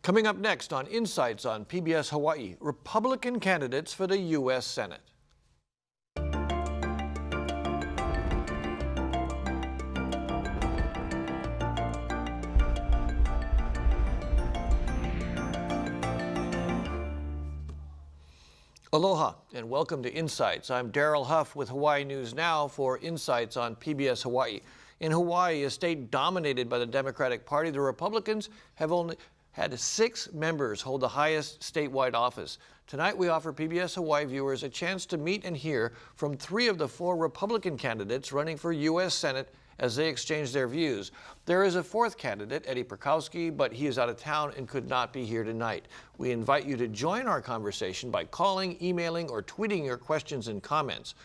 Coming up next on Insights on PBS Hawaii, Republican candidates for the U.S. Senate. Aloha and welcome to Insights. I'm Daryl Huff with Hawaii News Now for Insights on PBS Hawaii. In Hawaii, a state dominated by the Democratic Party, the Republicans have only had 6 members hold the highest statewide office. Tonight, we offer PBS Hawaii viewers a chance to meet and hear from 3 of the 4 Republican candidates running for U.S. Senate as they exchange their views. There is a 4th candidate, Eddie Perkowski, but he is out of town and could not be here tonight. We invite you to join our conversation by calling, emailing, or tweeting your questions and comments.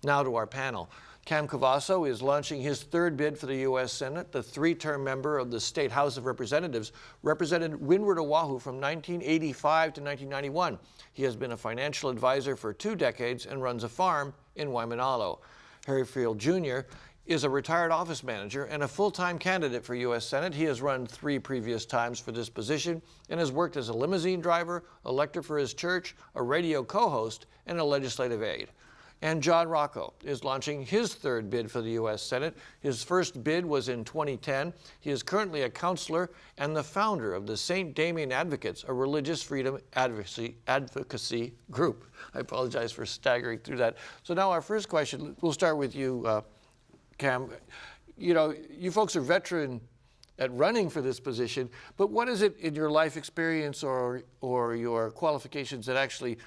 Now to our panel. Cam Cavasso is launching his 3rd bid for the U.S. Senate. The 3-term member of the State House of Representatives represented Windward Oahu from 1985 to 1991. He has been a financial advisor for 2 decades and runs a farm in Waimanalo. Friel Jr. is a retired office manager and a full-time candidate for U.S. Senate. He has run 3 previous times for this position and has worked as a limousine driver, a lector for his church, a radio co-host, and a legislative aide. And John Roco is launching his 3rd bid for the U.S. Senate. His first bid was in 2010. He is currently a counselor and the founder of the St. Damien Advocates, a religious freedom advocacy group. I apologize for staggering through that. So now our first question, we'll start with you, Cam. You know, you folks are veteran at running for this position, but what is it in your life experience or your qualifications that actually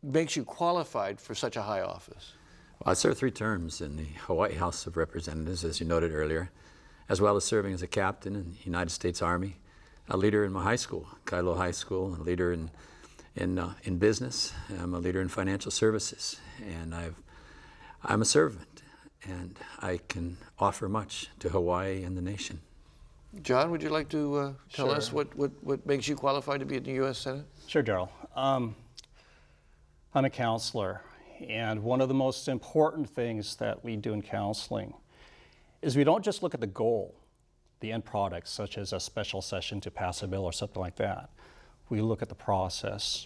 makes you qualified for such a high office? Well, I served 3 terms in the Hawaii House of Representatives, as you noted earlier, as well as serving as a captain in the United States Army, a leader in my high school, Kailo High School, a leader in business. I'm a leader in financial services, and I'm a servant, and I can offer much to Hawaii and the nation. John, would you like to tell us what makes you qualified to be in the U.S. Senate? Sure, Daryl. I'm a counselor, and one of the most important things that we do in counseling is we don't just look at the goal, the end product, such as a special session to pass a bill or something like that. We look at the process.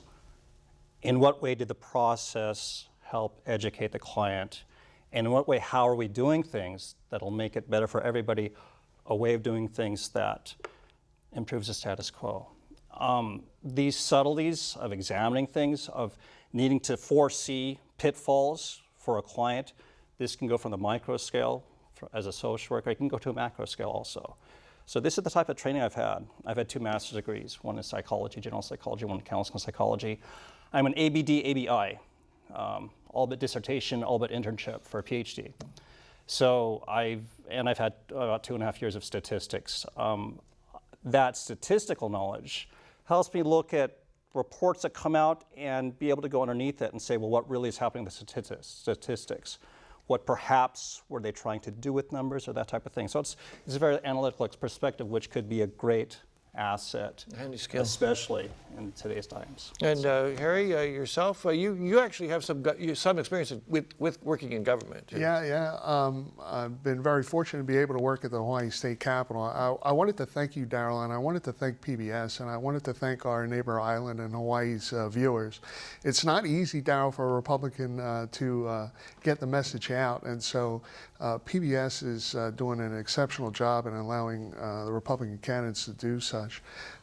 In what way did the process help educate the client? And in what way, how are we doing things that'll make it better for everybody, a way of doing things that improves the status quo? These subtleties of examining things, of needing to foresee pitfalls for a client, this can go from the micro scale as a social worker, it can go to a macro scale also. So this is the type of training I've had. I've had 2 master's degrees, one in psychology, general psychology, one in counseling psychology. I'm an ABD, ABI, all but dissertation, all but internship for a PhD. So I've had about 2.5 years of statistics. That statistical knowledge helps me look at reports that come out and be able to go underneath it and say, well, what really is happening with the statistics? What perhaps were they trying to do with numbers or that type of thing? So it's a very analytical perspective, which could be a great asset, handy skill, especially in today's times. And Harry, yourself, you actually have some experience with working in government. Too. Yeah. I've been very fortunate to be able to work at the Hawaii State Capitol. I wanted to thank you, Daryl, and I wanted to thank PBS, and I wanted to thank our neighbor island and Hawaii's viewers. It's not easy, Daryl, for a Republican to get the message out, and so PBS is doing an exceptional job in allowing the Republican candidates to do such.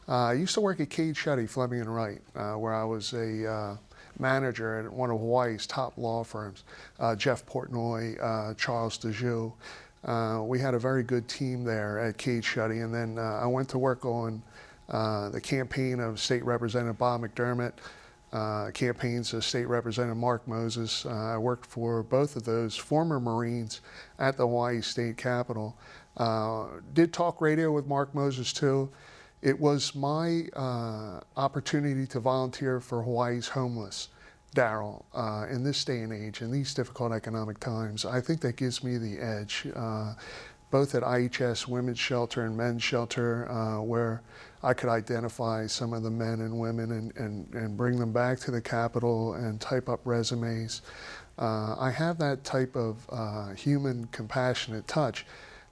I used to work at Cade Schutte, Fleming and Wright, where I was a manager at one of Hawaii's top law firms, Jeff Portnoy, Charles DeJoux. We had a very good team there at Cade Schutte, and then I went to work on the campaign of State Representative Bob McDermott, campaigns of State Representative Mark Moses. I worked for both of those former Marines at the Hawaii State Capitol. Did talk radio with Mark Moses too. It was my opportunity to volunteer for Hawaii's homeless, Daryl, in this day and age, in these difficult economic times. I think that gives me the edge, both at IHS Women's Shelter and Men's Shelter, where I could identify some of the men and women and bring them back to the Capitol and type up resumes. I have that type of human, compassionate touch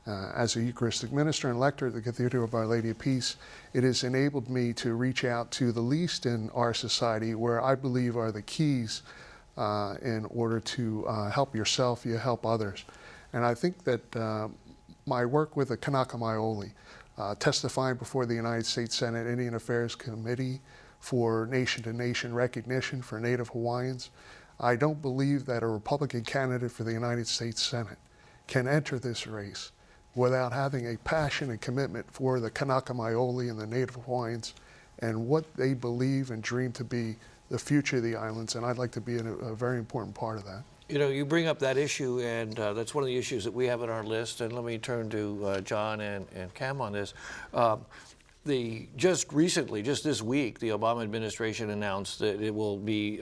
As a Eucharistic minister and lector at the Cathedral of Our Lady of Peace, it has enabled me to reach out to the least in our society, where I believe are the keys in order to help yourself, you help others. And I think that my work with the Kanaka Maoli, testifying before the United States Senate Indian Affairs Committee for nation-to-nation recognition for Native Hawaiians, I don't believe that a Republican candidate for the United States Senate can enter this race without having a passion and commitment for the Kanaka Maoli and the Native Hawaiians and what they believe and dream to be the future of the islands, and I'd like to be a very important part of that. You know, you bring up that issue, and that's one of the issues that we have on our list, and let me turn to John and Cam on this. Just recently, just this week, the Obama administration announced that it will be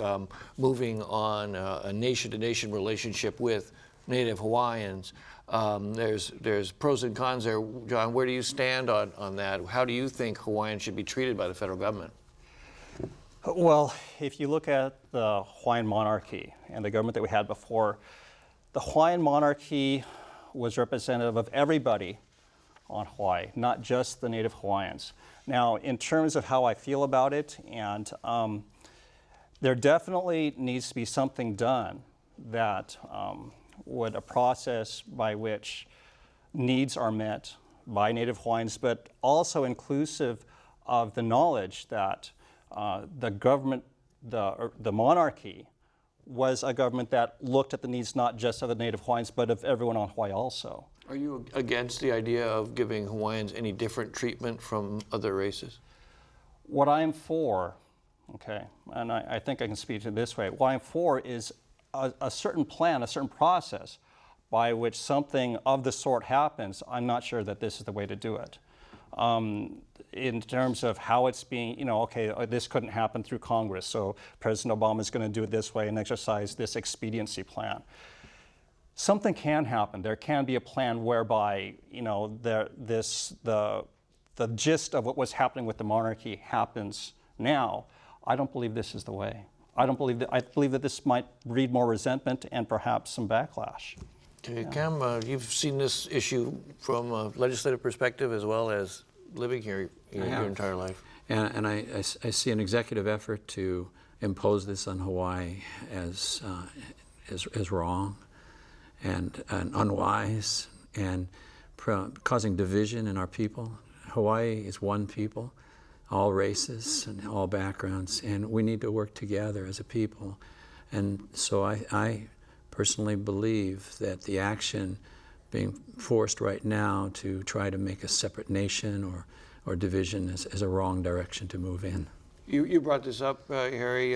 moving on a nation-to-nation relationship with Native Hawaiians. There's pros and cons there. John, where do you stand on that? How do you think Hawaiians should be treated by the federal government? Well, if you look at the Hawaiian monarchy and the government that we had before, the Hawaiian monarchy was representative of everybody on Hawaii, not just the Native Hawaiians. Now, in terms of how I feel about it, and there definitely needs to be something done that would a process by which needs are met by Native Hawaiians, but also inclusive of the knowledge that the government, the monarchy, was a government that looked at the needs not just of the Native Hawaiians, but of everyone on Hawaii also. Are you against the idea of giving Hawaiians any different treatment from other races? What I'm for, okay, and I think I can speak to it this way, what I'm for is a certain plan, a certain process by which something of the sort happens. I'm not sure that this is the way to do it. In terms of how it's being, okay, this couldn't happen through Congress, so President Obama is going to do it this way and exercise this expediency plan. Something can happen. There can be a plan whereby, the gist of what was happening with the monarchy happens now. I don't believe this is the way. I believe that this might breed more resentment and perhaps some backlash. Okay, Cam, you've seen this issue from a legislative perspective as well as living here your entire life. And I see an executive effort to impose this on Hawaii as wrong and unwise and causing division in our people. Hawaii is one people, all races and all backgrounds, and we need to work together as a people. And so I personally believe that the action being forced right now to try to make a separate nation or division is a wrong direction to move in. You brought this up, Harry.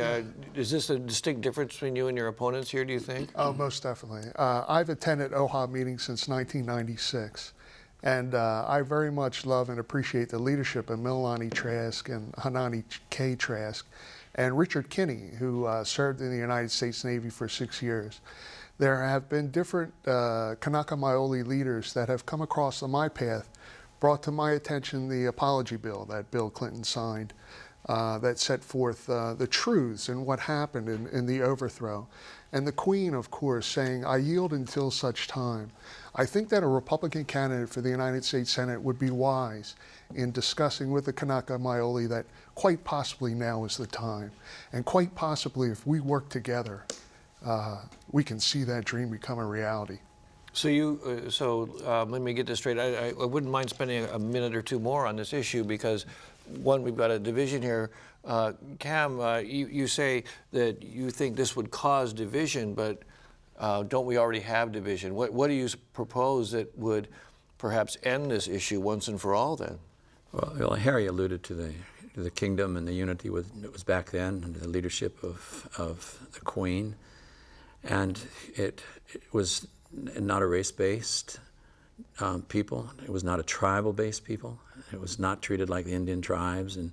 Is this a distinct difference between you and your opponents here, do you think? Oh, most definitely. I've attended OHA meetings since 1996. And I very much love and appreciate the leadership of Mililani Trask and Hanani K. Trask and Richard Kinney, who served in the United States Navy for 6 years. There have been different Kanaka Maoli leaders that have come across on my path, brought to my attention the apology bill that Bill Clinton signed that set forth the truths and what happened in the overthrow. And the Queen, of course, saying, "I yield until such time." I think that a Republican candidate for the United States Senate would be wise in discussing with the Kanaka Maoli that quite possibly now is the time. And quite possibly if we work together, we can see that dream become a reality. So let me get this straight. I wouldn't mind spending a minute or two more on this issue because, one, we've got a division here. Cam, you say that you think this would cause division, but don't we already have division? What do you propose that would perhaps end this issue once and for all then? Well, Harry alluded to the kingdom and the unity that was back then under the leadership of the Queen. And it was not a race-based people. It was not a tribal-based people. It was not treated like the Indian tribes in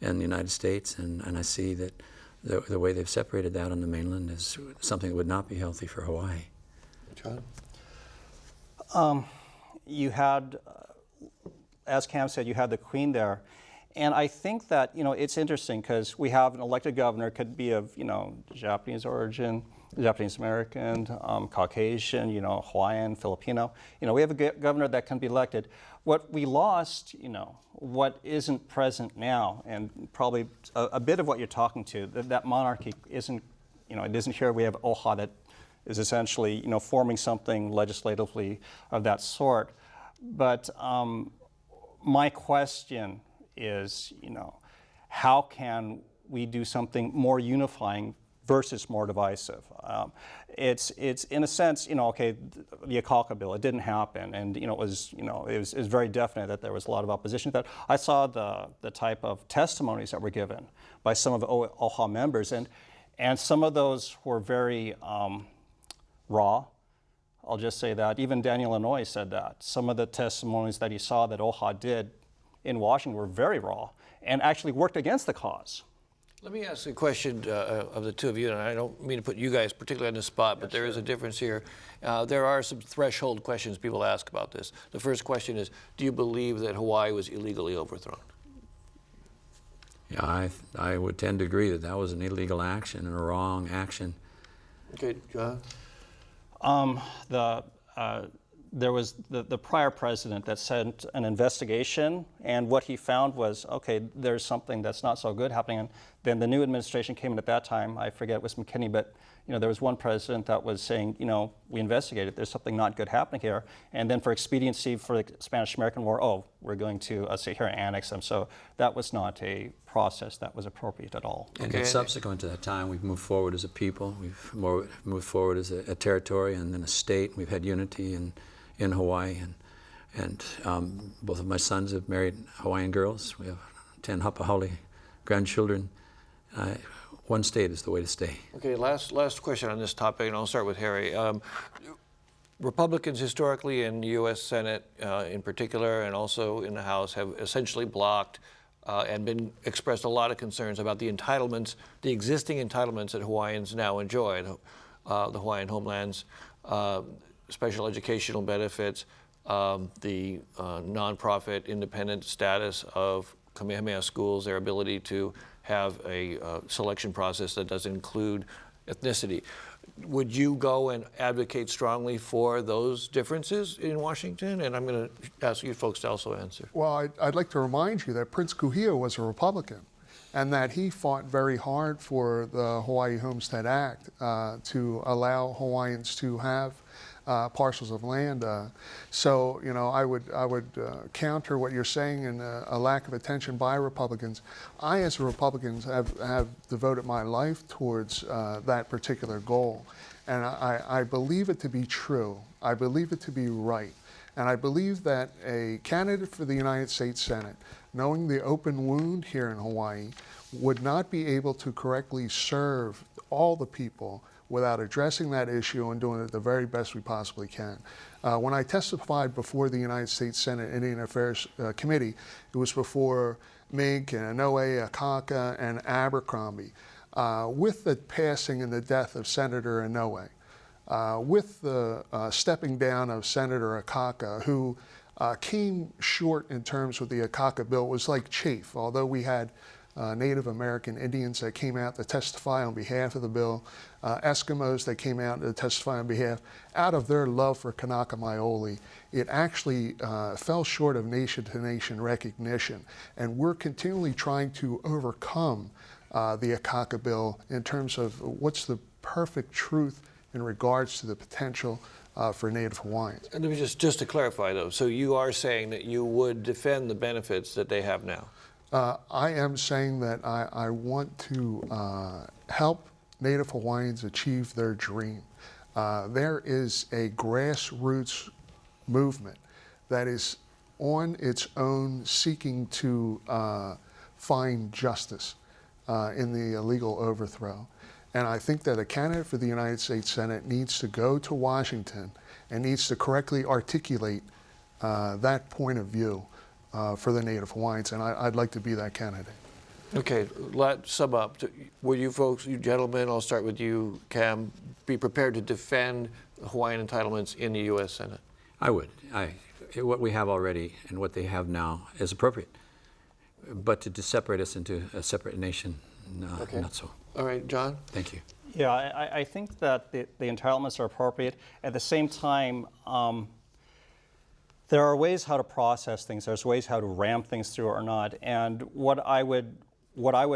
the United States. And I see that the way they've separated that on the mainland is something that would not be healthy for Hawaii. John? You had, as Cam said, you had the Queen there. And I think that, it's interesting because we have an elected governor, could be of, Japanese origin, Japanese American, Caucasian, Hawaiian, Filipino. We have a governor that can be elected. What we lost, what isn't present now, and probably a bit of what you're talking to, that monarchy isn't, it isn't here. We have OHA that is essentially, forming something legislatively of that sort. But my question is, how can we do something more unifying versus more divisive? It's in a sense, okay, the Akaka bill, it didn't happen, and it was very definite that there was a lot of opposition to that. I saw the type of testimonies that were given by some of the OHA members, and some of those were very raw. I'll just say that. Even Daniel Inouye said that. Some of the testimonies that he saw that OHA did in Washington were very raw and actually worked against the cause. Let me ask a question of the two of you, and I don't mean to put you guys particularly on the spot, but there is a difference here. There are some threshold questions people ask about this. The first question is, do you believe that Hawaii was illegally overthrown? Yeah, I would tend to agree that that was an illegal action and a wrong action. Okay, John? There was the prior president that sent an investigation, and what he found was, okay, there's something that's not so good happening. And then the new administration came in at that time. I forget it was McKinney, but there was one president that was saying, we investigated. There's something not good happening here. And then for expediency for the Spanish-American War, we're going to say here annex them. So that was not a process that was appropriate at all. And then subsequent to that time, we've moved forward as a people. We've moved forward as a territory and then a state. We've had unity in Hawaii, and both of my sons have married Hawaiian girls. We have 10 Hapahali grandchildren. One state is the way to stay. Okay, last question on this topic, and I'll start with Harry. Republicans historically in the U.S. Senate in particular, and also in the House, have essentially blocked and expressed a lot of concerns about the entitlements, the existing entitlements that Hawaiians now enjoy, the Hawaiian homelands, special educational benefits, the nonprofit independent status of Kamehameha schools, their ability to have a selection process that does include ethnicity. Would you go and advocate strongly for those differences in Washington? And I'm going to ask you folks to also answer. Well, I'd like to remind you that Prince Kuhia was a Republican, and that he fought very hard for the Hawaii Homestead Act to allow Hawaiians to have parcels of land. So, I would counter what you're saying in a lack of attention by Republicans. I, as a Republican, have devoted my life towards that particular goal. And I believe it to be true. I believe it to be right. And I believe that a candidate for the United States Senate, knowing the open wound here in Hawaii, would not be able to correctly serve all the people without addressing that issue and doing it the very best we possibly can. When I testified before the United States Senate Indian Affairs Committee, it was before Mink and Inouye, Akaka, and Abercrombie. With the passing and the death of Senator Inouye, with the stepping down of Senator Akaka, who came short in terms with the Akaka bill, was like chaff. Although we had Native American Indians that came out to testify on behalf of the bill, Eskimos that came out to testify on behalf, out of their love for Kanaka Maoli, it actually fell short of nation-to-nation recognition. And we're continually trying to overcome the Akaka bill in terms of what's the perfect truth in regards to the potential for Native Hawaiians. And let me just to clarify, though, so you are saying that you would defend the benefits that they have now? I am saying that I want to help Native Hawaiians achieve their dream. There is a grassroots movement that is on its own seeking to find justice in the illegal overthrow. And I think that a candidate for the United States Senate needs to go to Washington and needs to correctly articulate that point of view for the Native Hawaiians, and I'd like to be that candidate. Okay, let's sum up. Will you folks, you gentlemen, I'll start with you, Cam, be prepared to defend Hawaiian entitlements in the U.S. Senate? I would. What we have already and what they have now is appropriate. But to separate us into a separate nation, not so. All right, John? Thank you. Yeah, I think that the entitlements are appropriate. At the same time, there are ways how to process things. There's ways how to ram things through or not. And what I would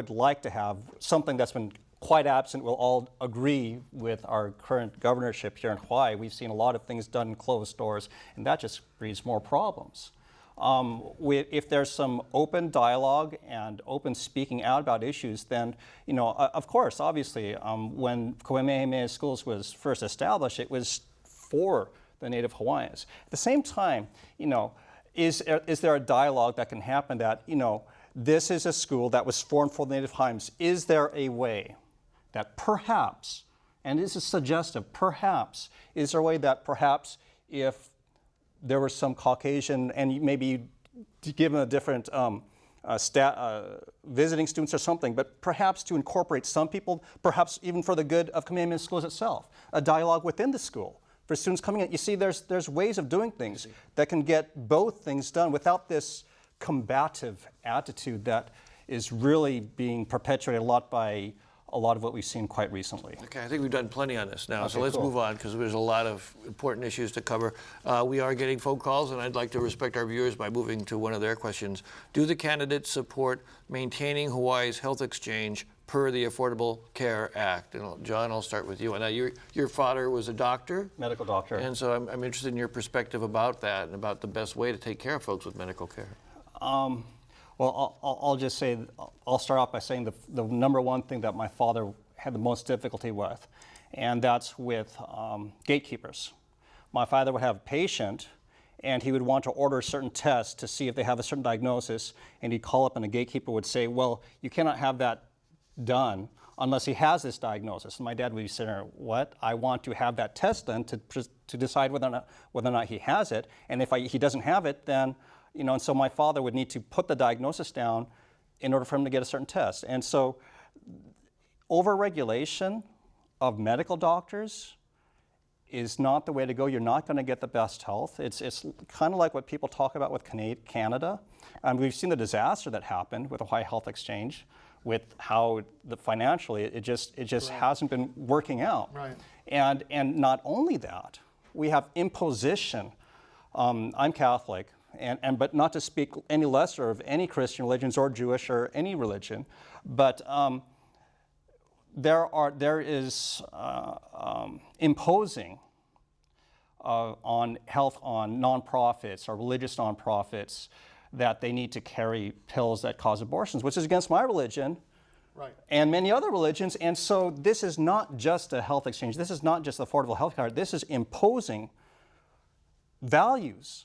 like to have, something that's been quite absent, we'll all agree with our current governorship here in Hawaii. We've seen a lot of things done in closed doors, and that just breeds more problems. If there's some open dialogue and open speaking out about issues, then, of course, obviously, when Kamehameha Schools was first established, it was for the Native Hawaiians. At the same time, is there a dialogue that can happen that, this is a school that was formed for the Native Hawaiians. Is there a way that perhaps, and this is suggestive, perhaps, is there a way that perhaps if there was some Caucasian, and maybe give them a different visiting students or something, but perhaps to incorporate some people, perhaps even for the good of Kamehameha Schools itself, a dialogue within the school for students coming in. You see, there's ways of doing things that can get both things done without this combative attitude that is really being perpetuated a lot by a lot of what we've seen quite recently. Okay, I think we've done plenty on this now, Okay, so let's cool. move on because there's a lot of important issues to cover. We are getting phone calls, and I'd like to respect our viewers by moving to one of their questions. Do the candidates support maintaining Hawaii's health exchange per the Affordable Care Act? And John, I'll start with you. Now, your father was a doctor? Medical doctor. And so I'm interested in your perspective about that and about the best way to take care of folks with medical care. Well, I'll just say, I'll start off by saying the number one thing that my father had the most difficulty with, and that's with gatekeepers. My father would have a patient, and he would want to order certain tests to see if they have a certain diagnosis, and he'd call up and a gatekeeper would say, well, you cannot have that done unless he has this diagnosis. And my dad would be sitting there, what? I want to have that test done to decide whether or not he has it, and if he doesn't have it, then and so my father would need to put the diagnosis down in order for him to get a certain test. And so over-regulation of medical doctors is not the way to go. You're not going to get the best health. It's kind of like what people talk about with Canada. We've seen the disaster that happened with the Hawaii Health Exchange, with how financially it just right. hasn't been working out. Right. And not only that, we have imposition. I'm Catholic. But not to speak any lesser of any Christian religions or Jewish or any religion, but there is imposing on health on nonprofits or religious nonprofits that they need to carry pills that cause abortions, which is against my religion. Right. And many other religions. And so this is not just a health exchange. This is not just affordable health care. This is imposing values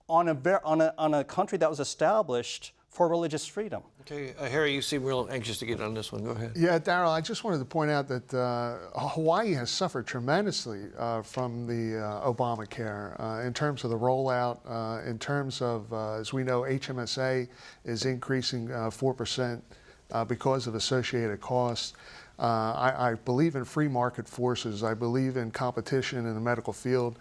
on a country that was established for religious freedom. Okay, Harry, you seem real anxious to get on this one. Go ahead. Yeah, Darrell, I just wanted to point out that Hawaii has suffered tremendously from the Obamacare in terms of the rollout, in terms of, as we know, HMSA is increasing 4% because of associated costs. I believe in free market forces. I believe in competition in the medical field.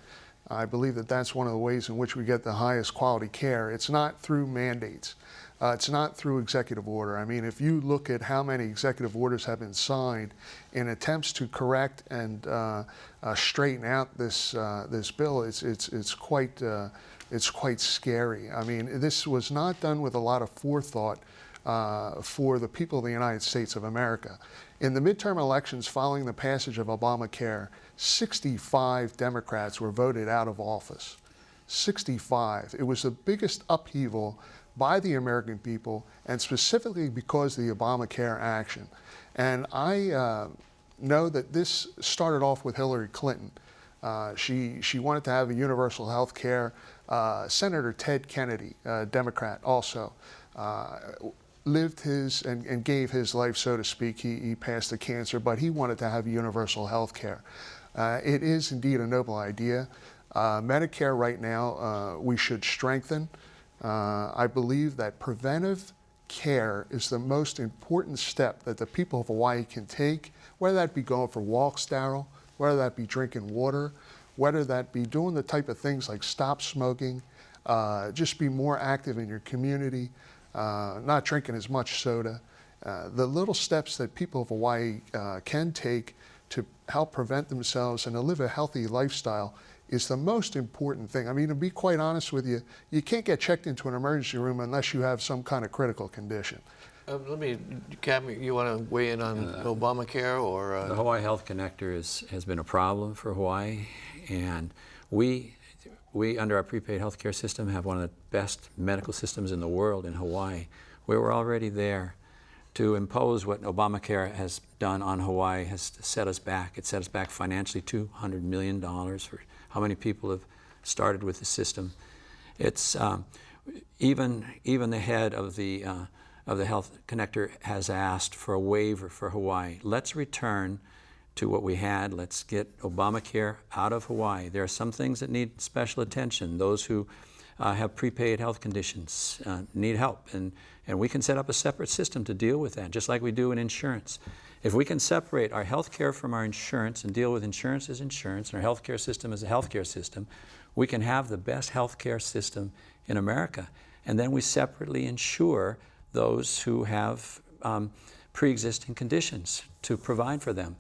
I believe that that's one of the ways in which we get the highest quality care. It's not through mandates. It's not through executive order. I mean, if you look at how many executive orders have been signed in attempts to correct and straighten out this bill, it's quite scary. I mean, this was not done with a lot of forethought for the people of the United States of America. In the midterm elections following the passage of Obamacare, 65 Democrats were voted out of office. 65. It was the biggest upheaval by the American people, and specifically because of the Obamacare action. And I know that this started off with Hillary Clinton. She wanted to have a universal health care. Senator Ted Kennedy, Democrat also, lived his and gave his life, so to speak. He passed the cancer, but he wanted to have universal health care. It is indeed a noble idea. Medicare right now, we should strengthen. I believe that preventive care is the most important step that the people of Hawaii can take, whether that be going for walks, Darrell, whether that be drinking water, whether that be doing the type of things like stop smoking, just be more active in your community, not drinking as much soda. The little steps that people of Hawaii can take to help prevent themselves and to live a healthy lifestyle is the most important thing. I mean, to be quite honest with you, you can't get checked into an emergency room unless you have some kind of critical condition. Cam, you want to weigh in on Obamacare or? The Hawaii Health Connector has been a problem for Hawaii, and we under our prepaid health care system have one of the best medical systems in the world in Hawaii. We were already there. To impose what Obamacare has done on Hawaii has set us back. It set us back financially $200 million for how many people have started with the system. It's even the head of the Health Connector has asked for a waiver for Hawaii. Let's return to what we had. Let's get Obamacare out of Hawaii. There are some things that need special attention. Those who have prepaid health conditions need help, and we can set up a separate system to deal with that, just like we do in insurance. If we can separate our health care from our insurance and deal with insurance as insurance and our health care system as a health care system, we can have the best health care system in America. And then we separately insure those who have pre-existing conditions to provide for them.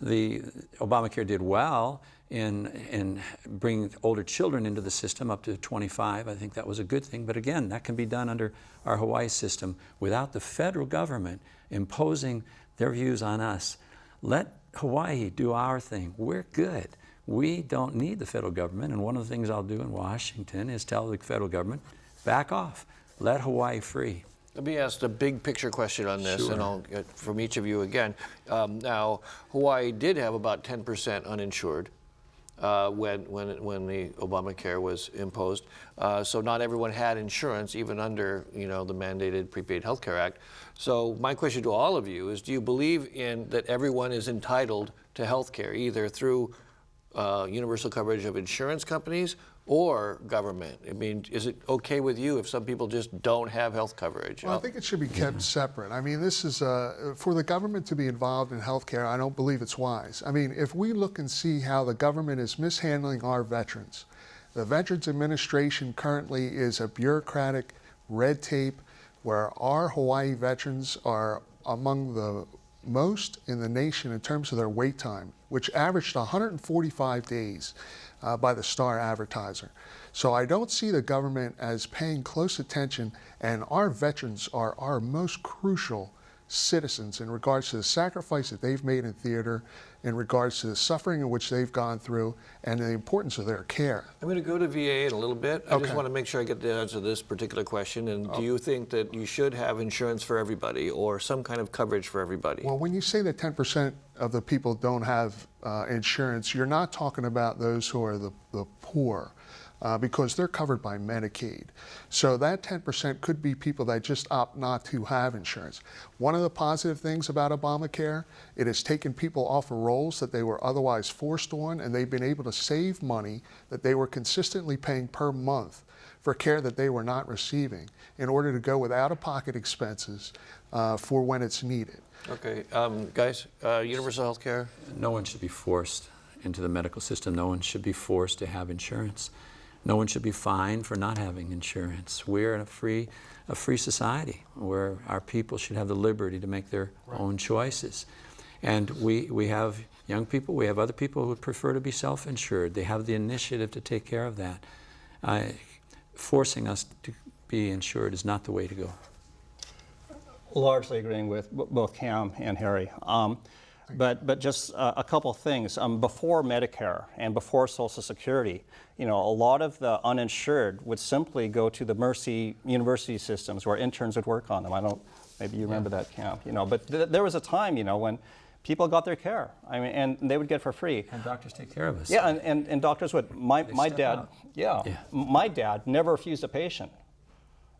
The Obamacare did well in bringing older children into the system up to 25. I think that was a good thing. But again, that can be done under our Hawaii system without the federal government imposing their views on us. Let Hawaii do our thing. We're good. We don't need the federal government. And one of the things I'll do in Washington is tell the federal government, back off. Let Hawaii free. Let me ask the big picture question on this, Sure. and I'll get from each of you again. Now, Hawaii did have about 10% uninsured when the Obamacare was imposed. So not everyone had insurance, even under the mandated Prepaid Healthcare Act. So my question to all of you is: do you believe in that everyone is entitled to health care, either through universal coverage of insurance companies or government? I mean, is it okay with you if some people just don't have health coverage? Well, I think it should be kept separate. I mean, this is, for the government to be involved in healthcare, I don't believe it's wise. I mean, if we look and see how the government is mishandling our veterans, the Veterans Administration currently is a bureaucratic red tape where our Hawaii veterans are among the most in the nation in terms of their wait time, which averaged 145 days by the Star Advertiser. So I don't see the government as paying close attention, and our veterans are our most crucial citizens in regards to the sacrifice that they've made in theater, in regards to the suffering in which they've gone through, and the importance of their care. I'm going to go to VA in a little bit. I just Okay. want to make sure I get the answer to this particular question. And do you think that you should have insurance for everybody or some kind of coverage for everybody? Well, when you say that 10% of the people don't have insurance, you're not talking about those who are the poor, because they're covered by Medicaid. So that 10% could be people that just opt not to have insurance. One of the positive things about Obamacare, it has taken people off of rolls that they were otherwise forced on, and they've been able to save money that they were consistently paying per month for care that they were not receiving in order to go with out-of-pocket expenses for when it's needed. Okay, guys, universal health care? No one should be forced into the medical system. No one should be forced to have insurance. No one should be fined for not having insurance. We're in a free society where our people should have the liberty to make their own choices. And we have young people, we have other people who prefer to be self-insured. They have the initiative to take care of that. Forcing us to be insured is not the way to go. Largely agreeing with both Cam and Harry. But just a couple of things. Before Medicare and before Social Security, a lot of the uninsured would simply go to the Mercy University systems where interns would work on them. Maybe you remember that, Cam. But there was a time, when people got their care. I mean, and they would get it for free. And doctors take care of us. Yeah, and doctors would. My dad, up. my dad never refused a patient.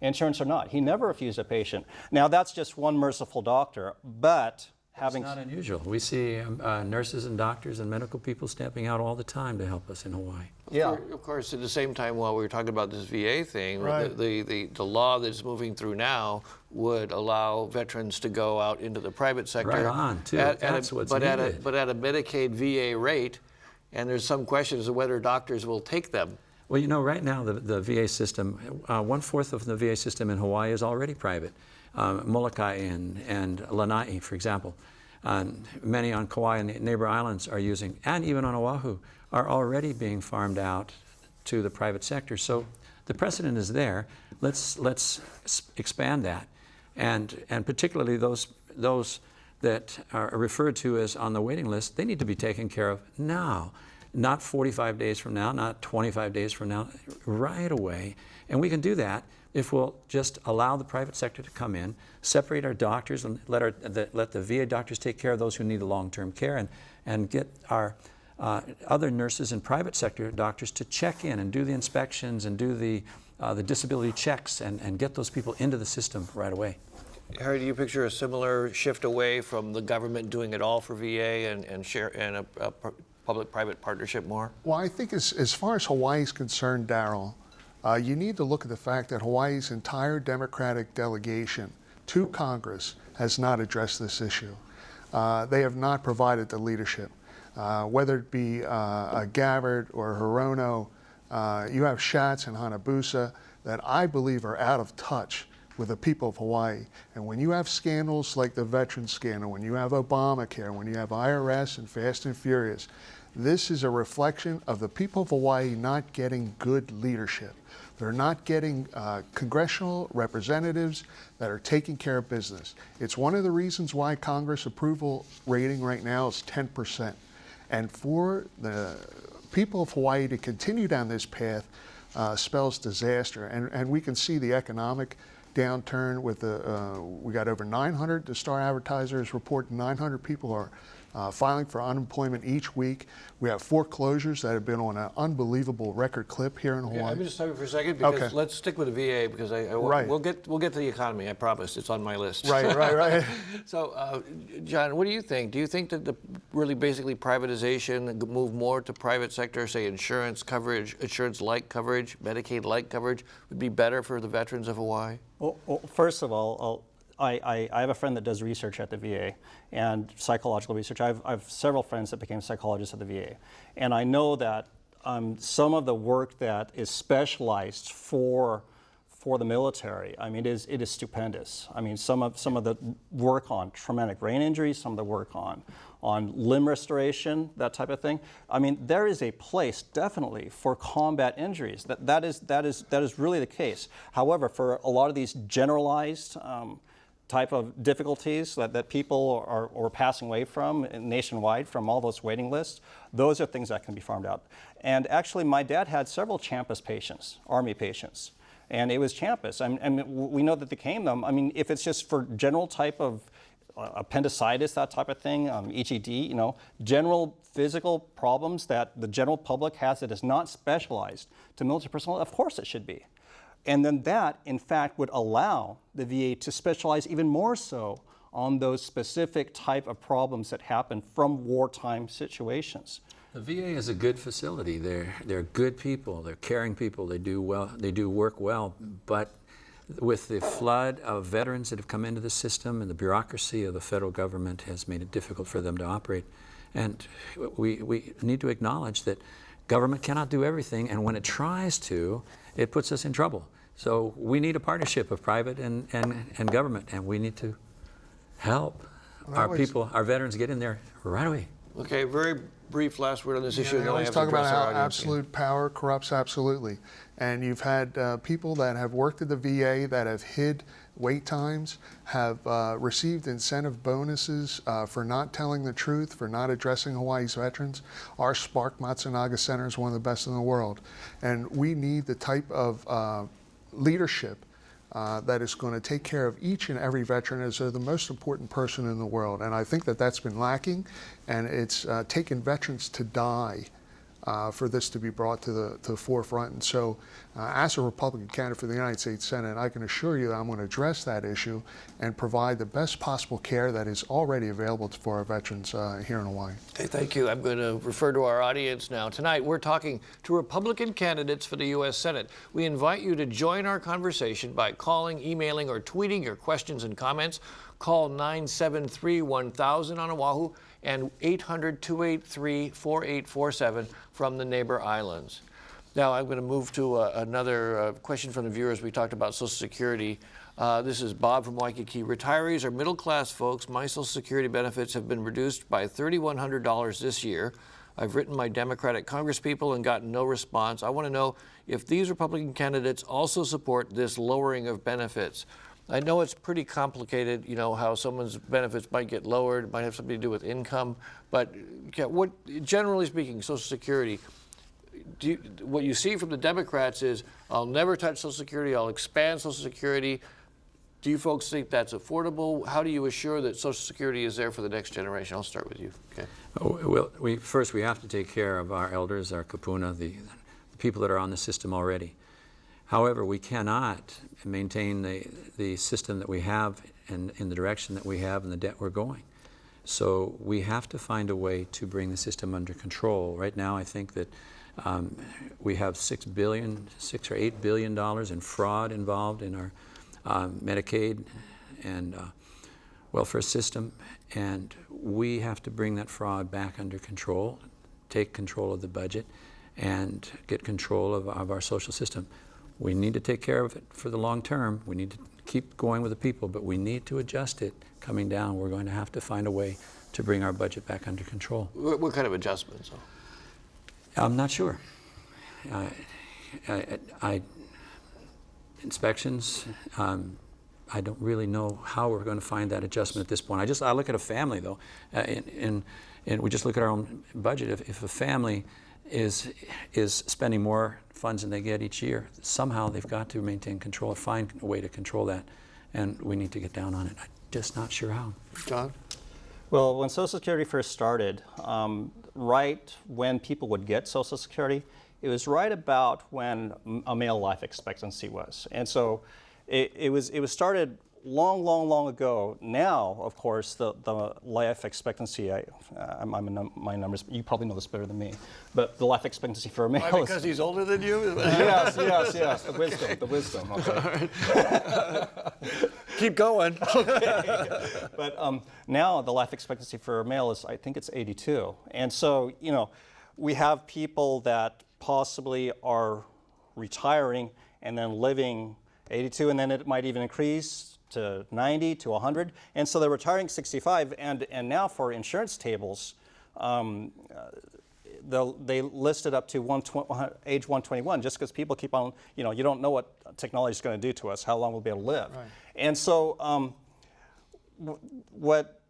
Insurance or not, he never refused a patient. Now that's just one merciful doctor, but having It's not unusual. We see nurses and doctors and medical people stepping out all the time to help us in Hawaii. yeah. Of course, at the same time, while we were talking about this VA thing, Right. the law that's moving through now would allow veterans to go out into the private sector. Right on, too. That's what's needed. But at a Medicaid VA rate, and there's some question as to whether doctors will take them. Well, right now the VA system, 1/4 of the VA system in Hawaii is already private. Molokai and Lanai, for example. Many on Kauai and the neighbor islands are using, and even on Oahu, are already being farmed out to the private sector. So the precedent is there. Let's expand that, and particularly those that are referred to as on the waiting list, they need to be taken care of now, not 45 days from now, not 25 days from now, right away. And we can do that if we'll just allow the private sector to come in, separate our doctors, and let the VA doctors take care of those who need the long-term care, and get our other nurses and private sector doctors to check in and do the inspections and do the disability checks and get those people into the system right away. Harry, do you picture a similar shift away from the government doing it all for VA and a public-private partnership more? Well, I think as far as Hawaii is concerned, Daryl, you need to look at the fact that Hawaii's entire Democratic delegation to Congress has not addressed this issue. They have not provided the leadership. Whether it be Gabbard or Hirono, you have Schatz and Hanabusa that I believe are out of touch with the people of Hawaii. And when you have scandals like the veteran scandal, when you have Obamacare, when you have IRS and Fast and Furious, this is a reflection of the people of Hawaii not getting good leadership. They're not getting congressional representatives that are taking care of business. It's one of the reasons why Congress approval rating right now is 10%. And for the people of Hawaii to continue down this path spells disaster. And we can see the economic downturn with we got over 900, the Star Advertisers report 900 people are filing for unemployment each week. We have foreclosures that have been on an unbelievable record clip here in Hawaii. Yeah, let me just stop you for a second because Okay. let's stick with the VA because Right. we'll get to the economy. I promise. It's on my list. Right. So, John, what do you think? Do you think that the really basically privatization, move more to private sector, say insurance coverage, insurance-like coverage, Medicaid-like coverage, would be better for the veterans of Hawaii? Well, first of all, I have a friend that does research at the VA and psychological research. I have several friends that became psychologists at the VA. And I know that some of the work that is specialized for the military, I mean, it is stupendous. I mean, some of the work on traumatic brain injuries, some of the work on limb restoration, that type of thing. I mean, there is a place definitely for combat injuries. That is really the case. However, for a lot of these generalized type of difficulties that people are passing away from nationwide from all those waiting lists, those are things that can be farmed out. And actually, my dad had several Champus patients, Army patients. And it was Champus. I mean, we know that they came them. I mean, if it's just for general type of appendicitis, that type of thing, EGD, general physical problems that the general public has that is not specialized to military personnel, of course it should be. And then that, in fact, would allow the VA to specialize even more so on those specific type of problems that happen from wartime situations. The VA is a good facility. They're good people. They're caring people. They do well. They do work well. But with the flood of veterans that have come into the system and the bureaucracy of the federal government has made it difficult for them to operate. And we need to acknowledge that government cannot do everything, and when it tries to, it puts us in trouble. So we need a partnership of private and government, and we need to help our people, our veterans, get in there right away. Okay, very brief last word on this issue. They and then I always have to talk about address our how audience. absolute power corrupts absolutely. And you've had people that have worked at the VA that have hid wait times, have received incentive bonuses for not telling the truth, for not addressing Hawaii's veterans. Our Spark Matsunaga Center is one of the best in the world. And we need the type of leadership that is going to take care of each and every veteran as they're the most important person in the world. And I think that that's been lacking, and it's taken veterans to die for this to be brought to the forefront. And so as a Republican candidate for the United States Senate, I can assure you that I'm going to address that issue and provide the best possible care that is already available for our veterans here in Hawaii. Okay, thank you. I'm going to refer to our audience now. Tonight, we're talking to Republican candidates for the U.S. Senate. We invite you to join our conversation by calling, emailing, or tweeting your questions and comments. Call 973-1000 on Oahu and 800-283-4847 from the neighbor islands. Now I'm going to move to another question from the viewers. We talked about Social Security. This is Bob from Waikiki. Retirees are middle-class folks. My Social Security benefits have been reduced by $3,100 this year. I've written my Democratic congresspeople and gotten no response. I want to know if these Republican candidates also support this lowering of benefits. I know it's pretty complicated, you know, how someone's benefits might get lowered, might have something to do with income, but what, generally speaking, Social Security, what you see from the Democrats is, I'll never touch Social Security, I'll expand Social Security. Do you folks think that's affordable? How do you assure that Social Security is there for the next generation? I'll start with you. Okay. Well, first we have to take care of our elders, our kapuna, the people that are on the system already. However, we cannot maintain the system that we have and in the direction that we have and the debt we're going. So we have to find a way to bring the system under control. Right now, I think that we have $6 or $8 billion in fraud involved in our Medicaid and welfare system, and we have to bring that fraud back under control, take control of the budget, and get control of our social system. We need to take care of it for the long term. We need to keep going with the people, but we need to adjust it coming down. We're going to have to find a way to bring our budget back under control. What kind of adjustments? I'm not sure. Inspections, I don't really know how we're going to find that adjustment at this point. I look at a family though, and we just look at our own budget. If a family is spending more funds than they get each year, somehow they've got to maintain control or find a way to control that, and we need to get down on it. I'm just not sure how. John? Well, when Social Security first started, right when people would get Social Security, it was right about when a male life expectancy was. And so it was started long ago. Now, of course, the life expectancy, my numbers, you probably know this better than me, but the life expectancy for a male Why, because he's older than you? yes, the wisdom, okay. Keep going. Okay. But now the life expectancy for a male is, I think it's 82. And so, you know, we have people that possibly are retiring and then living 82, and then it might even increase to 90 to 100. And so they're retiring 65, and now for insurance tables, they list it up to age 121, just because people keep on, you know, you don't know what technology is going to do to us, how long we'll be able to live. Right. And so what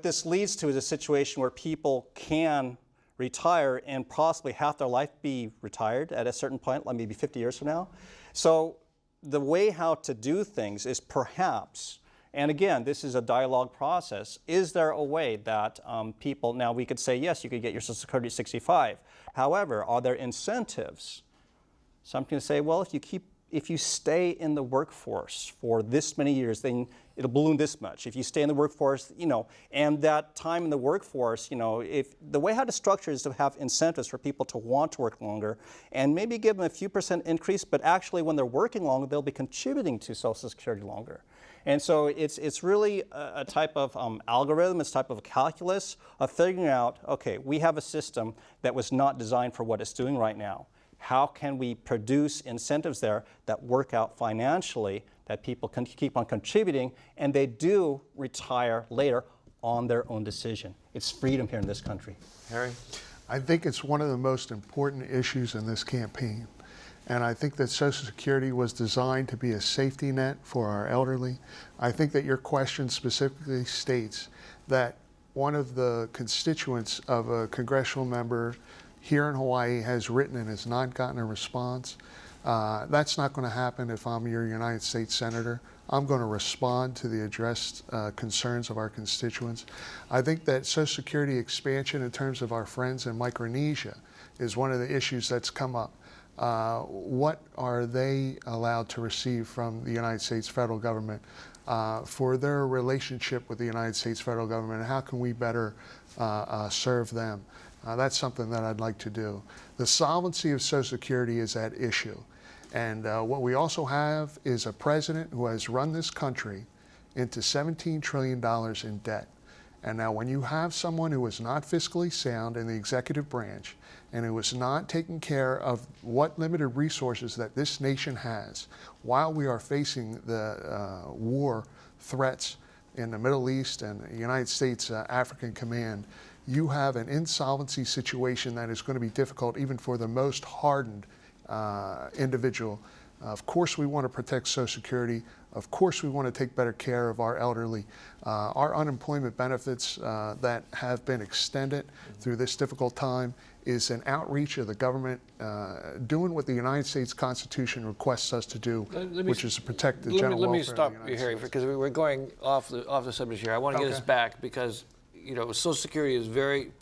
this leads to is a situation where people can retire and possibly half their life be retired at a certain point, like maybe 50 years from now. So the way how to do things is perhaps, and again, this is a dialogue process, is there a way that people, now we could say, yes, you could get your Social Security at 65. However, are there incentives? Something to say, well, if you stay in the workforce for this many years, then it'll balloon this much. If you stay in the workforce, you know, and that time in the workforce, you know, if the way how to structure is to have incentives for people to want to work longer and maybe give them a few % increase, but actually when they're working longer, they'll be contributing to Social Security longer. And so it's really a type of algorithm, it's a type of calculus of figuring out, okay, we have a system that was not designed for what it's doing right now. How can we produce incentives there that work out financially, that people can keep on contributing, and they do retire later on their own decision? It's freedom here in this country. Harry? I think it's one of the most important issues in this campaign. And I think that Social Security was designed to be a safety net for our elderly. I think that your question specifically states that one of the constituents of a congressional member here in Hawaii has written and has not gotten a response. That's not going to happen if I'm your United States Senator. I'm going to respond to the addressed concerns of our constituents. I think that Social Security expansion in terms of our friends in Micronesia is one of the issues that's come up. What are they allowed to receive from the United States federal government for their relationship with the United States federal government, and how can we better serve them? That's something that I'd like to do. The solvency of Social Security is at issue. And what we also have is a president who has run this country into $17 trillion in debt. And now when you have someone who is not fiscally sound in the executive branch and who is not taking care of what limited resources that this nation has while we are facing the war threats in the Middle East and the United States African Command, you have an insolvency situation that is going to be difficult even for the most hardened individual. Of course we want to protect Social Security. Of course we want to take better care of our elderly. Our unemployment benefits that have been extended through this difficult time is an outreach of the government doing what the United States Constitution requests us to do, which is to protect the general welfare of the United States. Let me stop you, Harry, because we're going off the subject here. I want to get us back because Social Security is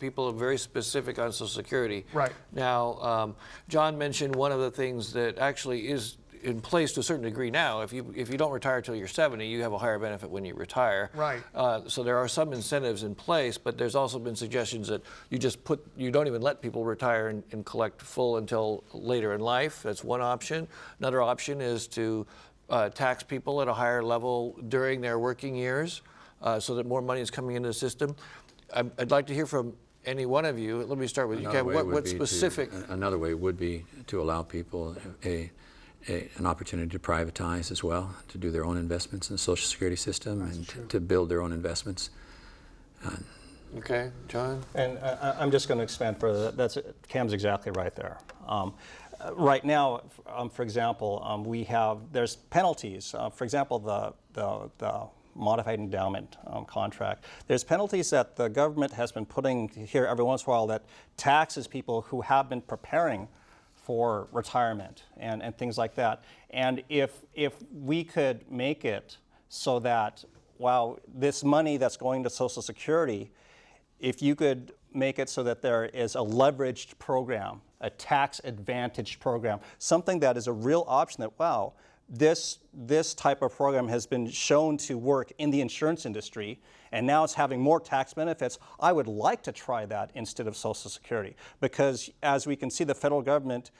people are very specific on Social Security. Right. Now, John mentioned one of the things that actually is in place to a certain degree now. If you don't retire till you're 70, you have a higher benefit when you retire. Right. So there are some incentives in place, but there's also been suggestions that you don't even let people retire and collect full until later in life. That's one option. Another option is to tax people at a higher level during their working years, so that more money is coming into the system. I'd like to hear from any one of you. Let me start with you, Cam. What specific? Another way would be to allow people an opportunity to privatize as well, to do their own investments in the Social Security system and to build their own investments. Okay, John? And I'm just going to expand further. Cam's exactly right there. Right now, for example, there's penalties. For example, the modified endowment contract. There's penalties that the government has been putting here every once in a while that taxes people who have been preparing for retirement and things like that. And if we could make it so that, this money that's going to Social Security, if you could make it so that there is a leveraged program, a tax advantage program, something that is a real option that, this type of program has been shown to work in the insurance industry, and now it's having more tax benefits. I would like to try that instead of Social Security, because as we can see, the federal government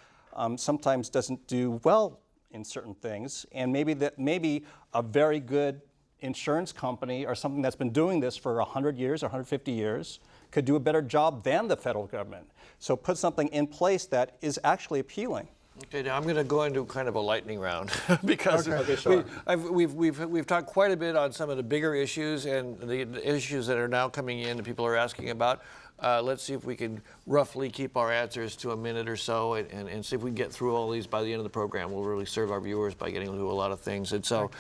sometimes doesn't do well in certain things, and maybe a very good insurance company or something that's been doing this for 100 years or 150 years could do a better job than the federal government. So put something in place that is actually appealing. Okay, now I'm going to go into kind of a lightning round because sure. we've talked quite a bit on some of the bigger issues and the issues that are now coming in that people are asking about. Let's see if we can roughly keep our answers to a minute or so and see if we can get through all these by the end of the program. We'll really serve our viewers by getting to a lot of things. And so,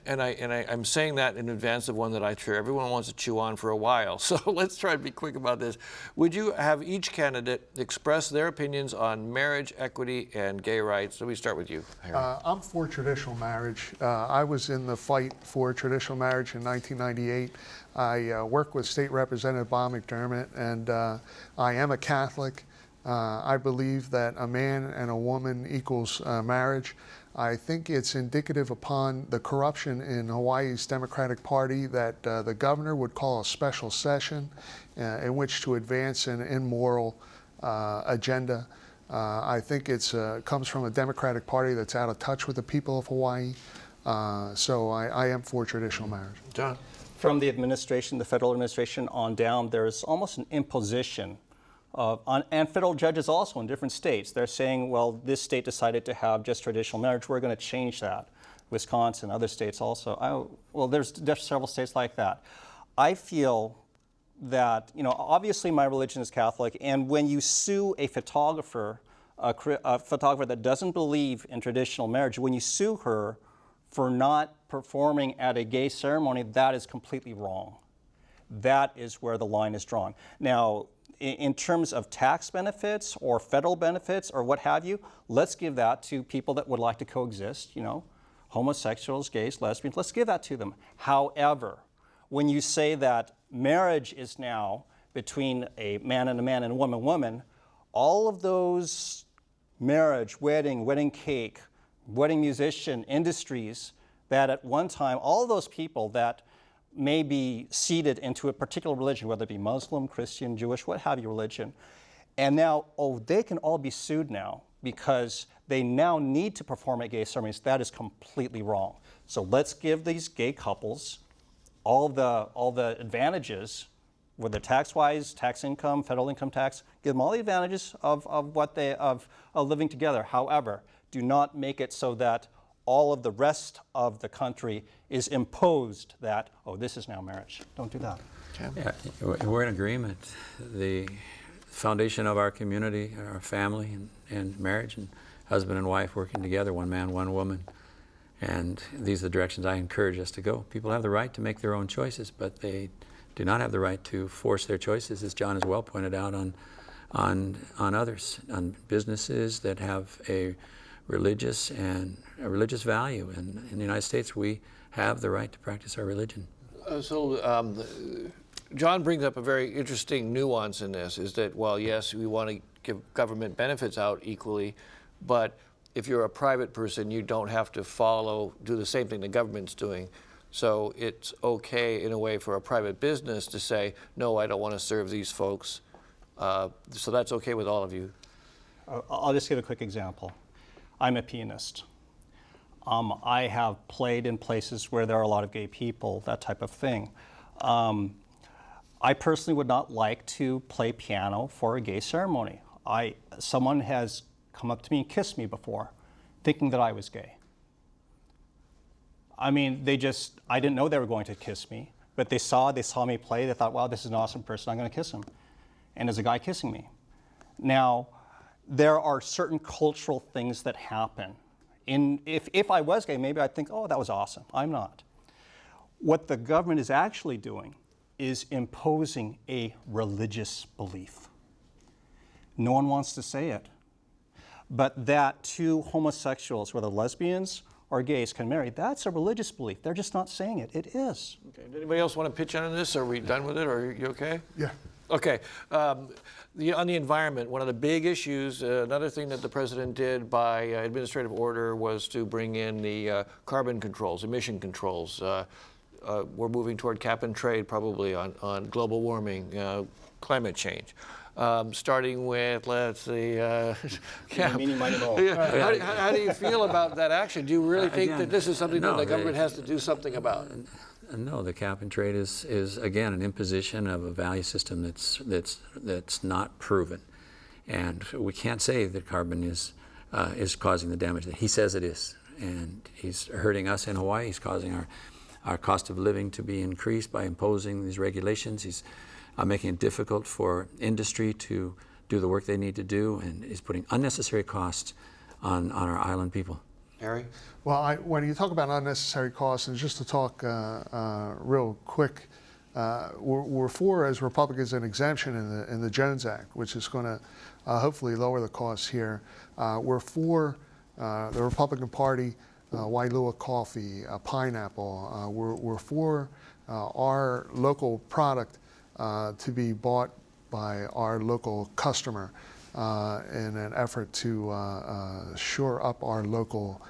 I'm saying that in advance of one that I'm sure everyone wants to chew on for a while. So let's try to be quick about this. Would you have each candidate express their opinions on marriage, equity, and gay rights? Let me start with you, Harry. I'm for traditional marriage. I was in the fight for traditional marriage in 1998. I worked with State Representative Bob McDermott, and I am a Catholic. I believe that a man and a woman equals marriage. I think it's indicative upon the corruption in Hawaii's Democratic Party that the governor would call a special session in which to advance an immoral agenda. I think it comes from a Democratic Party that's out of touch with the people of Hawaii. So I am for traditional marriage. John? From the administration, the federal administration on down, there's almost an imposition and federal judges also in different states. They're saying, this state decided to have just traditional marriage. We're going to change that. Wisconsin, other states also. There's several states like that. I feel that, obviously my religion is Catholic, and when you sue a photographer that doesn't believe in traditional marriage, when you sue her for not performing at a gay ceremony, that is completely wrong. That is where the line is drawn. Now, in terms of tax benefits or federal benefits or what have you, let's give that to people that would like to coexist, homosexuals, gays, lesbians, let's give that to them. However, when you say that marriage is now between a man and a woman, all of those marriage, wedding cake, wedding musician industries that at one time, all those people that may be seeded into a particular religion, whether it be Muslim, Christian, Jewish, what have you religion, and now, they can all be sued now because they now need to perform at gay ceremonies. That is completely wrong. So let's give these gay couples all the advantages whether tax-wise, tax income, federal income tax, give them all the advantages of living together. However, do not make it so that all of the rest of the country is imposed that, oh, this is now marriage. Don't do that. Yeah, we're in agreement. The foundation of our community, our family and marriage, and husband and wife working together, one man, one woman. And these are the directions I encourage us to go. People have the right to make their own choices, but they do not have the right to force their choices, as John has well pointed out, on others, on businesses that have a religious value. And in the United States, we have the right to practice our religion. John brings up a very interesting nuance in this, is that, well, yes, we want to give government benefits out equally, but if you're a private person, you don't have to do the same thing the government's doing. So it's okay in a way for a private business to say, no, I don't want to serve these folks. So that's okay with all of you. I'll just give a quick example. I'm a pianist. I have played in places where there are a lot of gay people, that type of thing. I personally would not like to play piano for a gay ceremony. Someone has come up to me and kissed me before, thinking that I was gay. I mean, I didn't know they were going to kiss me, but they saw me play, they thought, wow, this is an awesome person, I'm going to kiss him. And there's a guy kissing me. Now, there are certain cultural things that happen. If I was gay, maybe I'd think, oh, that was awesome. I'm not. What the government is actually doing is imposing a religious belief. No one wants to say it, but that two homosexuals, whether lesbians or gays, can marry, that's a religious belief. They're just not saying it. It is. Okay. Does anybody else want to pitch in on this? Are we done with it, or are you okay? Yeah. Okay. On the environment, one of the big issues, another thing that the president did by administrative order was to bring in the carbon controls, emission controls. We're moving toward cap and trade probably on global warming, climate change. Starting with, let's see, Cam, how do you feel about that action? Do you really think that this is something that the government has to do something about? No, the cap and trade is again an imposition of a value system that's not proven, and we can't say that carbon is causing the damage that he says it is, and he's hurting us in Hawaii. He's causing our cost of living to be increased by imposing these regulations. He's making it difficult for industry to do the work they need to do, and is putting unnecessary costs on our island people. Harry? Well, when you talk about unnecessary costs, and just to talk real quick, we're for, as Republicans, an exemption in the Jones Act, which is going to hopefully lower the costs here. We're for the Republican Party, Wailua coffee, pineapple. We're for our local product to be bought by our local customer in an effort to shore up our local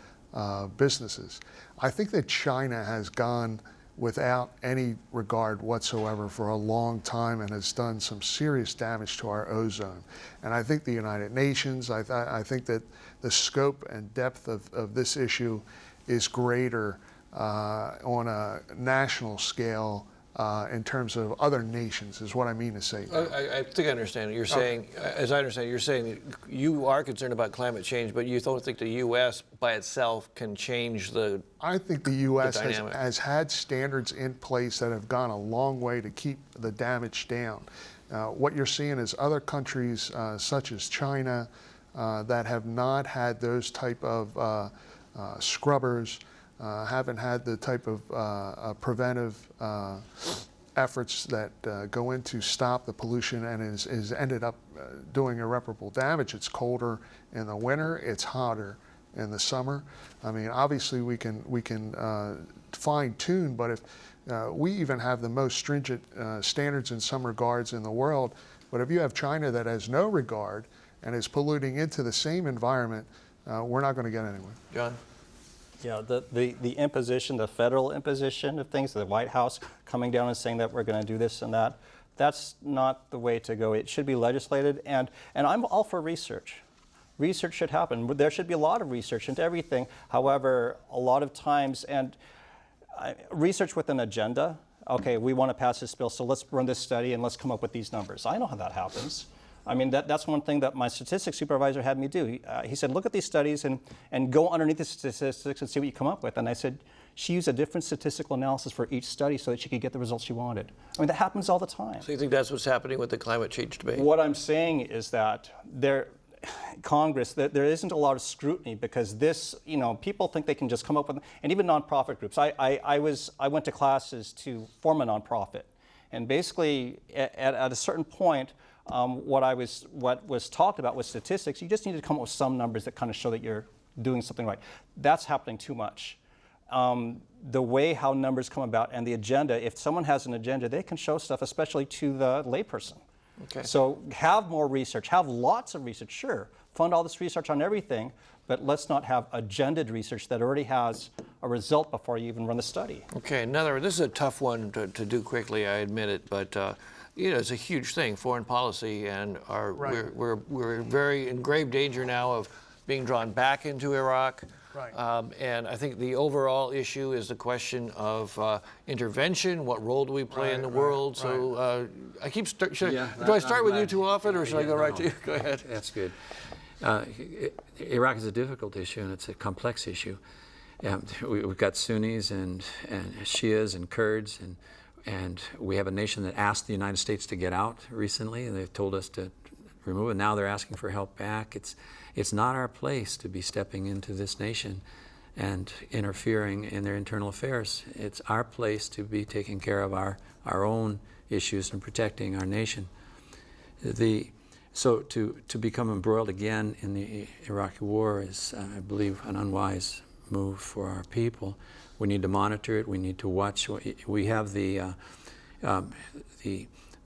businesses. I think that China has gone without any regard whatsoever for a long time and has done some serious damage to our ozone. And I think the United Nations, I think that the scope and depth of this issue is greater on a national scale in terms of other nations, is what I mean to say. I think I understand. You're saying, as I understand, you're saying that you are concerned about climate change, but you don't think the U.S. by itself can change the I think the U.S. dynamic. has had standards in place that have gone a long way to keep the damage down. What you're seeing is other countries, such as China, that have not had those type of scrubbers, haven't had the type of preventive efforts that go in to stop the pollution, and is ended up doing irreparable damage. It's colder in the winter, it's hotter in the summer. I mean, obviously we can fine tune, but if we even have the most stringent standards in some regards in the world, but if you have China that has no regard and is polluting into the same environment, we're not going to get anywhere. John? Yeah, the imposition, the federal imposition of things, the White House coming down and saying that we're going to do this and that, that's not the way to go. It should be legislated, and I'm all for research. Research should happen. There should be a lot of research into everything. However, a lot of times, and research with an agenda, okay, we want to pass this bill, so let's run this study and let's come up with these numbers. I know how that happens. I mean, that's one thing that my statistics supervisor had me do. He said, look at these studies and go underneath the statistics and see what you come up with. And I said, she used a different statistical analysis for each study so that she could get the results she wanted. I mean, that happens all the time. So you think that's what's happening with the climate change debate? What I'm saying is that Congress, there isn't a lot of scrutiny because this, people think they can just come up with, and even nonprofit groups. I went to classes to form a nonprofit, and basically at a certain point, what was talked about was statistics. You just need to come up with some numbers that kind of show that you're doing something right. That's happening too much. The way how numbers come about and the agenda, if someone has an agenda, they can show stuff, especially to the layperson. Okay. So have more research, have lots of research, sure. Fund all this research on everything, but let's not have agendaed research that already has a result before you even run the study. Okay, this is a tough one to do quickly, I admit it, but it's a huge thing, foreign policy, and we're very in grave danger now of being drawn back into Iraq. Right. And I think the overall issue is the question of intervention. What role do we play in the world? So I keep do I start with you too often, or should I go right to you? Go ahead. That's good. Iraq is a difficult issue, and it's a complex issue. We've got Sunnis and Shias and Kurds, and we have a nation that asked the United States to get out recently, and they've told us to remove it. Now they're asking for help back. It's not our place to be stepping into this nation and interfering in their internal affairs. It's our place to be taking care of our own issues and protecting our nation. So to become embroiled again in the Iraqi war is, I believe, an unwise move for our people. We need to monitor it. We need to watch. We have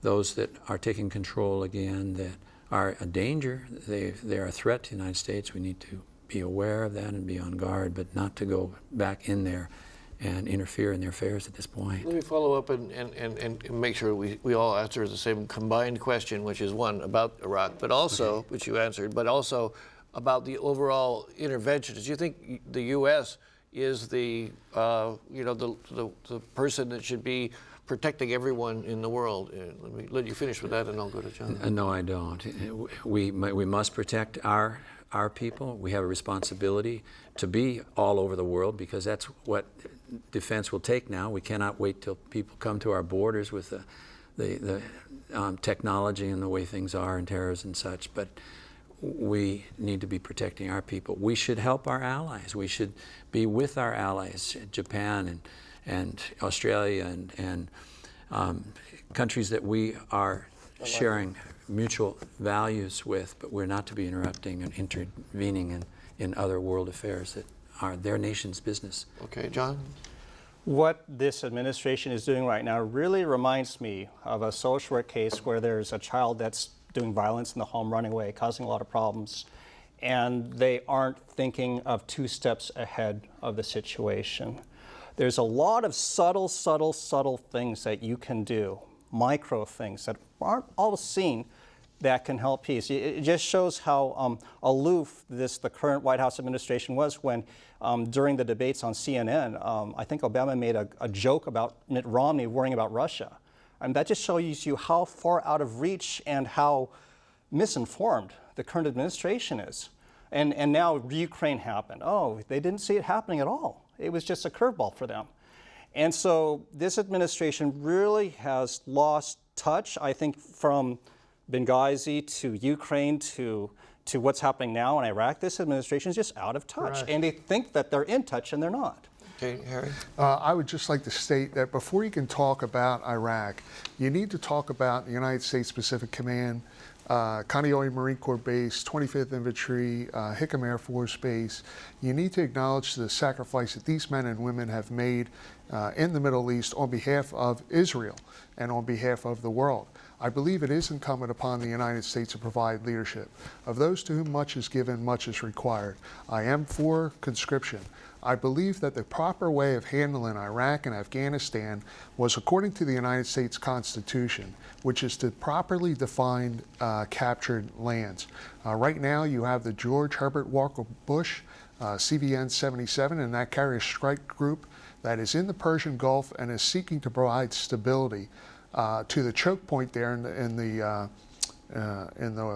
those that are taking control again that are a danger. They're a threat to the United States. We need to be aware of that and be on guard, but not to go back in there and interfere in their affairs at this point. Let me follow up and make sure we all answer the same combined question, which is one about Iraq, but also, which you answered, but also about the overall intervention. Do you think the U.S. is the person that should be protecting everyone in the world? Let me let you finish with that, and I'll go to John. No, I don't. We must protect our people. We have a responsibility to be all over the world because that's what defense will take now. We cannot wait till people come to our borders with the technology and the way things are and terrorists and such. But we need to be protecting our people. We should help our allies. We should be with our allies, Japan and Australia and countries that we are sharing mutual values with, but we're not to be interrupting and intervening in other world affairs that are their nation's business. Okay, John? What this administration is doing right now really reminds me of a social work case where there's a child that's doing violence in the home, running away, causing a lot of problems, and they aren't thinking of 2 steps ahead of the situation. There's a lot of subtle things that you can do, micro things that aren't always seen that can help peace. It just shows how aloof the current White House administration was when during the debates on CNN, I think Obama made a joke about Mitt Romney worrying about Russia. And that just shows you how far out of reach and how misinformed the current administration is. And now Ukraine happened. Oh, they didn't see it happening at all. It was just a curveball for them. And so this administration really has lost touch, I think, from Benghazi to Ukraine to what's happening now in Iraq. This administration is just out of touch. Correct. And they think that they're in touch, and they're not. Okay, Harry? I would just like to state that before you can talk about Iraq, you need to talk about the United States Pacific Command, Kaneohe Marine Corps Base, 25th Infantry, Hickam Air Force Base. You need to acknowledge the sacrifice that these men and women have made in the Middle East on behalf of Israel and on behalf of the world. I believe it is incumbent upon the United States to provide leadership. Of those to whom much is given, much is required. I am for conscription. I believe that the proper way of handling Iraq and Afghanistan was according to the United States Constitution, which is to properly define captured lands. Right now, you have the George Herbert Walker Bush CVN 77 and that carrier strike group that is in the Persian Gulf and is seeking to provide stability to the choke point there in the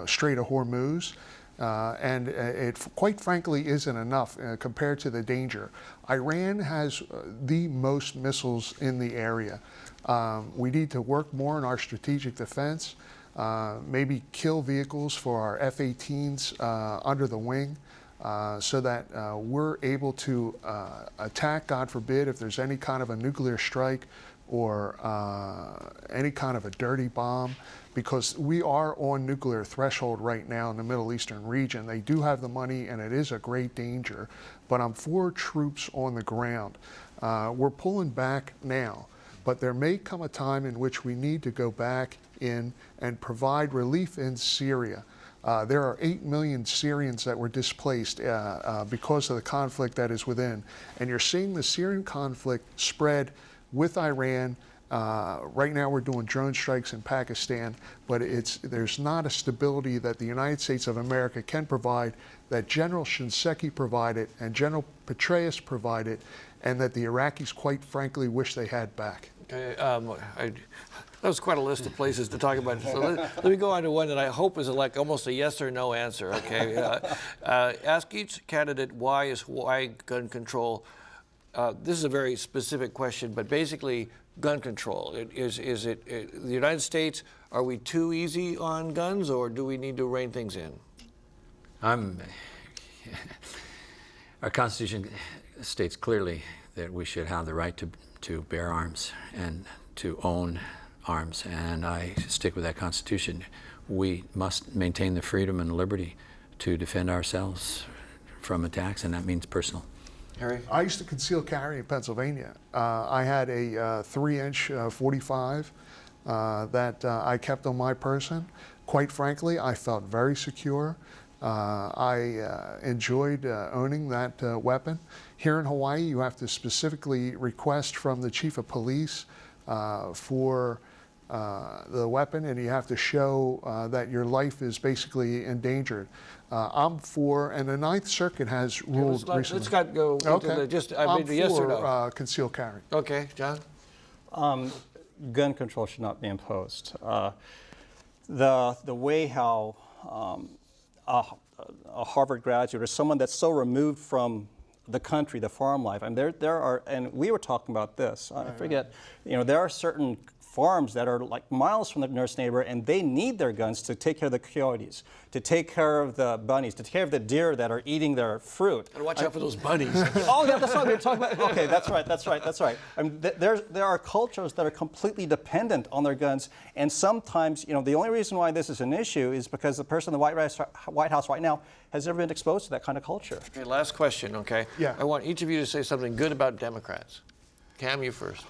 Strait of Hormuz. And it quite frankly isn't enough compared to the danger. Iran has the most missiles in the area. We need to work more on our strategic defense, maybe kill vehicles for our F-18s under the wing, so that we're able to attack, God forbid, if there's any kind of a nuclear strike or any kind of a dirty bomb, because we are on nuclear threshold right now in the Middle Eastern region. They do have the money, and it is a great danger, but I'm for troops on the ground. We're pulling back now, but there may come a time in which we need to go back in and provide relief in Syria. There are 8 million Syrians that were displaced because of the conflict that is within. And you're seeing the Syrian conflict spread with Iran. Right now we're doing drone strikes in Pakistan, but there's not a stability that the United States of America can provide, that General Shinseki provided and General Petraeus provided, and that the Iraqis quite frankly wish they had back. Okay, that was quite a list of places to talk about. So let me go on to one that I hope is like almost a yes or no answer. Okay, ask each candidate why is Hawaii gun control. This is a very specific question, but basically, gun control. Is it the United States? Are we too easy on guns, or do we need to rein things in? Our Constitution states clearly that we should have the right to bear arms and to own arms, and I stick with that Constitution. We must maintain the freedom and liberty to defend ourselves from attacks, and that means personal. Harry? I used to conceal carry in Pennsylvania. I had a 3-inch 45 that I kept on my person. Quite frankly, I felt very secure. I enjoyed owning that weapon. Here in Hawaii, you have to specifically request from the chief of police for the weapon, and you have to show that your life is basically endangered. I'm for, and the Ninth Circuit has ruled recently. Let's not go into the just. I mean, yes or no. I'm for concealed carry. Okay, John. Gun control should not be imposed. The way how a Harvard graduate or someone that's so removed from the country, the farm life, and there are, and we were talking about this. I forget, there are certain farms that are like miles from the nearest neighbor, and they need their guns to take care of the coyotes, to take care of the bunnies, to take care of the deer that are eating their fruit. And watch out for those bunnies. Oh, yeah, that's what we were talking about. Okay, that's right. I mean, there are cultures that are completely dependent on their guns, and sometimes, the only reason why this is an issue is because the person in the White House right now has never been exposed to that kind of culture. Okay, last question, okay? Yeah. I want each of you to say something good about Democrats. Cam, you first.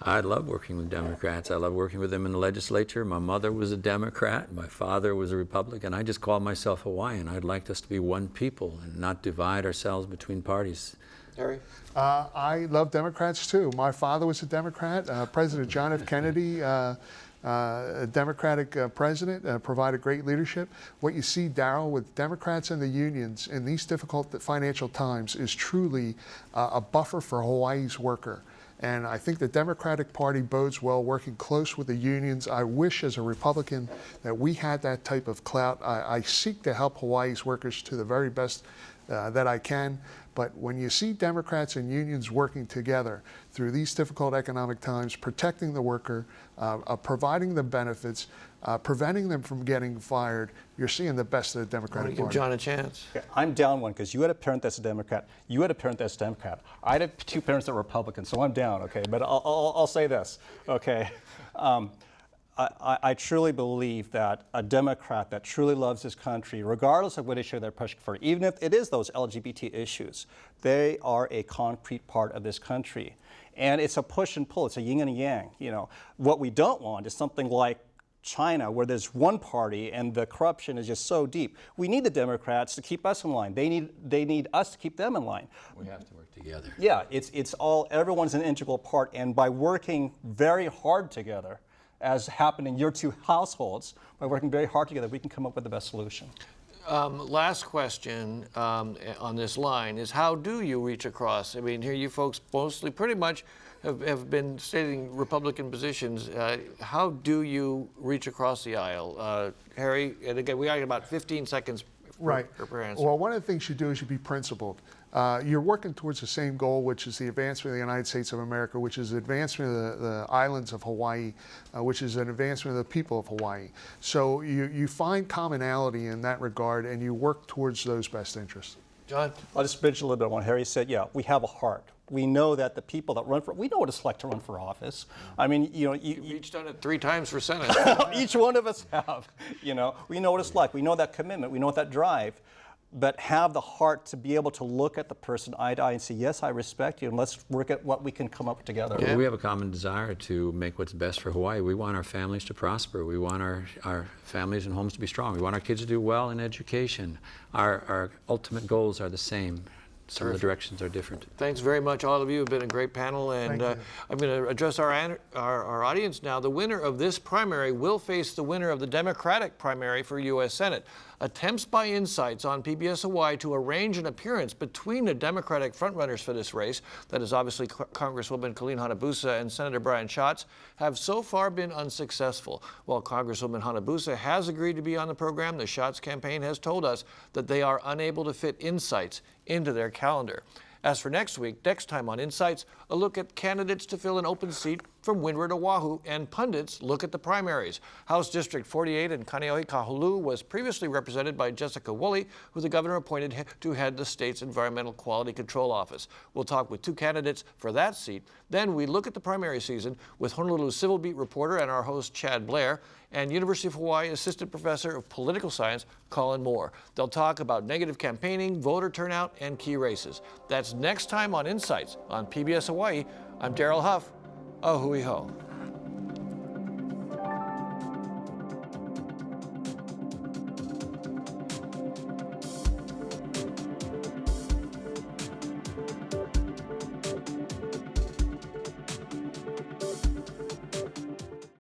I love working with Democrats. I love working with them in the legislature. My mother was a Democrat. My father was a Republican. I just call myself Hawaiian. I'd like us to be one people and not divide ourselves between parties. Harry? I love Democrats too. My father was a Democrat. President John F. Kennedy, a Democratic president, provided great leadership. What you see, Darryl, with Democrats and the unions in these difficult financial times is truly a buffer for Hawaii's worker. And I think the Democratic Party bodes well working close with the unions. I wish as a Republican that we had that type of clout. I seek to help Hawaii's workers to the very best that I can. But when you see Democrats and unions working together through these difficult economic times, protecting the worker, providing them benefits, preventing them from getting fired, you're seeing the best of the Democratic Party. Give John a chance. Okay, I'm down one because you had a parent that's a Democrat. You had a parent that's a Democrat. I had 2 parents that were Republicans, so I'm down. Okay, but I'll say this. Okay, I truly believe that a Democrat that truly loves his country, regardless of what issue they're pushing for, even if it is those LGBT issues, they are a concrete part of this country. And it's a push and pull. It's a yin and a yang. What we don't want is something like China, where there's one party and the corruption is just so deep. We need the Democrats to keep us in line. They need us to keep them in line. We have to work together. Yeah, it's all, everyone's an integral part, and by working very hard together, as happened in your 2 households, by working very hard together, we can come up with the best solution. Last question on this line is, how do you reach across? I mean, here you folks mostly pretty much have been stating Republican positions. How do you reach across the aisle? Harry, and again, we got about 15 seconds per answer. Well, one of the things you do is you be principled. You're working towards the same goal, which is the advancement of the United States of America, which is the advancement of the islands of Hawaii, which is an advancement of the people of Hawaii. So you find commonality in that regard, and you work towards those best interests. John? I'll just mention a little bit on what Harry said. Yeah, we have a heart. We know that the people that run for, we know what it's like to run for office. I mean, You've each done it 3 times for Senate. each one of us have, we know what it's like. We know that commitment. We know that drive. But have the heart to be able to look at the person eye to eye and say, yes, I respect you, and let's work at what we can come up together. Well, we have a common desire to make what's best for Hawaii. We want our families to prosper. We want our families and homes to be strong. We want our kids to do well in education. Our ultimate goals are the same. Some of the directions are different. Thanks very much. All of you have been a great panel, and I'm going to address our audience now. The winner of this primary will face the winner of the Democratic primary for U.S. Senate. Attempts by Insights on PBS Hawaii to arrange an appearance between the Democratic frontrunners for this race, that is obviously Congresswoman Colleen Hanabusa and Senator Brian Schatz, have so far been unsuccessful. While Congresswoman Hanabusa has agreed to be on the program, the Schatz campaign has told us that they are unable to fit Insights into their calendar. As for next week, next time on Insights, a look at candidates to fill an open seat from Windward, Oahu, and pundits look at the primaries. House District 48 in Kaneohe Kahului was previously represented by Jessica Woolley, who the governor appointed to head the state's Environmental Quality Control Office. We'll talk with 2 candidates for that seat. Then we look at the primary season with Honolulu Civil Beat reporter and our host Chad Blair, and University of Hawaii Assistant Professor of Political Science Colin Moore. They'll talk about negative campaigning, voter turnout, and key races. That's next time on Insights on PBS Hawaii. I'm Daryl Huff. Ahui ho.